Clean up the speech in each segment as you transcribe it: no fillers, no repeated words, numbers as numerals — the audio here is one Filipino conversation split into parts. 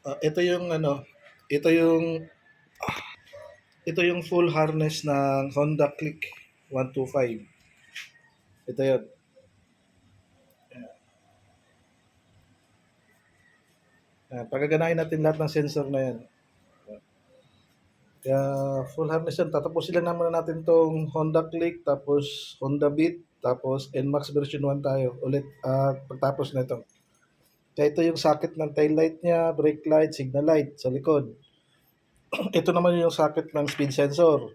Ito yung ano, ito yung ito yung full harness ng Honda Click 125. Ito yun. Pagaganahin natin lahat ng sensor na yan. Kaya full harness yan. Tatapusin lang naman natin tong Honda Click, tapos Honda Beat, tapos NMAX version 1 tayo ulit pagtapos na ito. Kaya ito yung socket ng tail light niya, brake light, signal light sa likod. Ito naman yung socket ng speed sensor.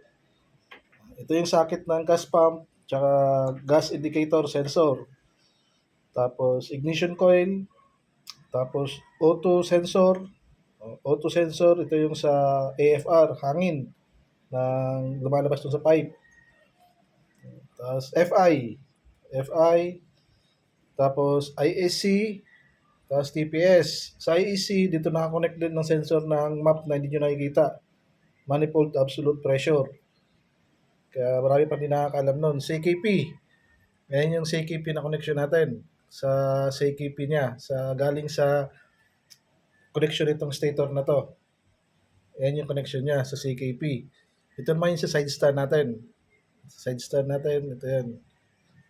Ito yung socket ng gas pump, tsaka gas indicator sensor. Tapos ignition coil, tapos auto sensor. Auto sensor, ito yung sa AFR, hangin ng lumalabas dun sa pipe. Tapos FI, tapos ISC, tapos TPS. Sa IEC, dito nakakonect din ng sensor ng map na hindi nyo nakikita. Manifold absolute pressure. Kaya marami pa din nakakaalam nun. CKP. Ngayon yung CKP na connection natin. Sa CKP niya. Galing sa connection itong stator na to. Yan yung connection niya sa CKP. Ito naman yung sa side stand natin. Sa side stand natin, ito yan.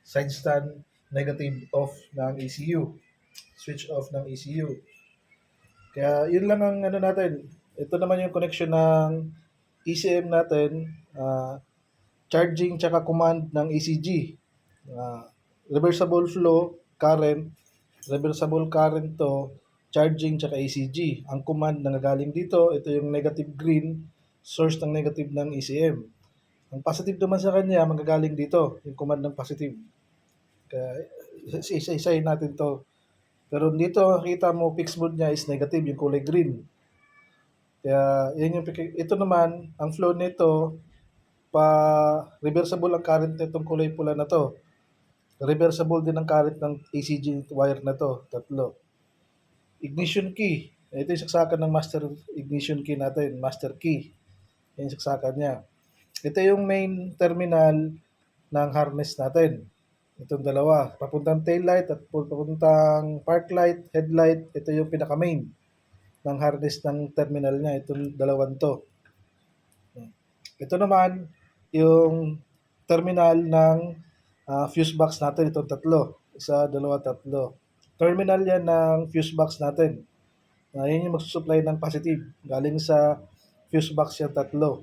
Side stand negative off ng ECU. Switch off ng ECU. Kaya yun lang ang ano natin. Ito naman yung connection ng ECM natin, charging tsaka command ng ECG. Reversible flow current, reversible current to, charging tsaka ECG. Ang command na nagaling dito, ito yung negative green, source ng negative ng ECM. Ang positive naman sa kanya, manggagaling dito, yung command ng positive. Kaya isa-isahin natin to. Pero dito, kita mo, fixed mode niya is negative, yung kulay green. Kaya, ito naman, ang flow nito, reversible ang current nitong kulay pula na to. Reversible din ang current ng ECG wire na to, tatlo. Ignition key. Ito yung saksakan ng master ignition key natin, master key. Yan yung saksakan niya. Ito yung main terminal ng harness natin. Itong dalawa, papuntang tail light at papuntang park light, headlight, ito yung pinaka-main ng harness ng terminal niya, itong dalawang to. Ito naman, yung terminal ng fuse box natin, itong tatlo. Isa, dalawa, tatlo. Terminal yan ng fuse box natin. Yun yung magsusupply ng positive. Galing sa fuse box yan, tatlo.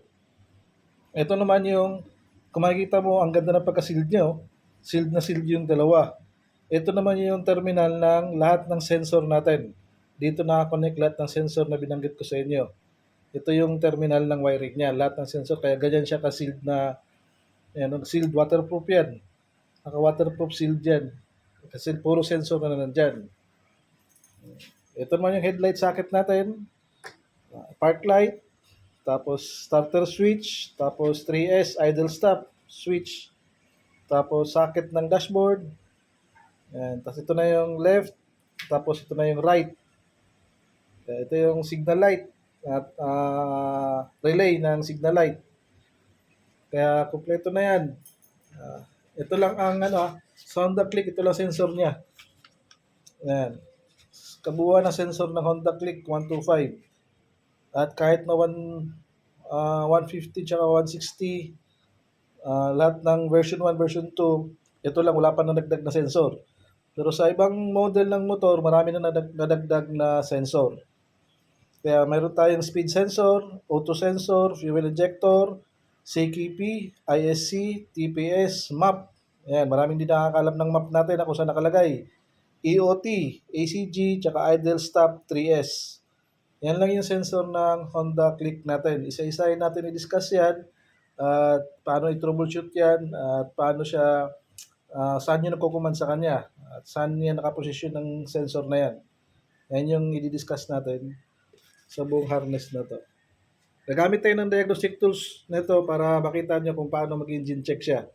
Ito naman yung, kung makikita mo, ang ganda ng pagka-sealed nyo. Sealed na sealed yung dalawa. Ito naman yung terminal ng lahat ng sensor natin. Dito nakakonect lahat ng sensor na binanggit ko sa inyo. Ito yung terminal ng wiring niya, lahat ng sensor. Kaya ganyan siya ka-sealed na, sealed, waterproof yan. Naka-waterproof sealed yan. Kasi puro sensor na nandyan. Ito naman yung headlight socket natin. Park light. Tapos starter switch. Tapos 3S idle stop switch. Tapos socket ng dashboard. Yan. Tapos ito na yung left. Tapos ito na yung right. Ito yung signal light at relay ng signal light. Kaya kumpleto na yan. Ito lang ang sa Honda Click, ito lang sensor niya. Yan. Kabuuan ng sensor ng Honda Click 125. At kahit na 150 tsaka 160, lahat ng version 1, version 2, ito lang, wala pa na nagdag na sensor. Pero sa ibang model ng motor, marami na nadagdag na sensor. Kaya mayroon tayong speed sensor, auto sensor, fuel injector, CKP, ISC, TPS, map. Ayan, maraming hindi nakakalam ng map natin na kung saan nakalagay. EOT, ACG, tsaka idle stop 3S. Yan lang yung sensor ng Honda Click natin. Isa-isahin natin i-discuss yan at paano i-troubleshoot yan at paano siya, saan yung nagkukuman sa kanya at saan niya nakaposisyon ng sensor na yan. Yan yung i-discuss natin sa buong harness na to. Nagamit tayo ng diagnostic tools nito para makita nyo kung paano mag-engine check siya.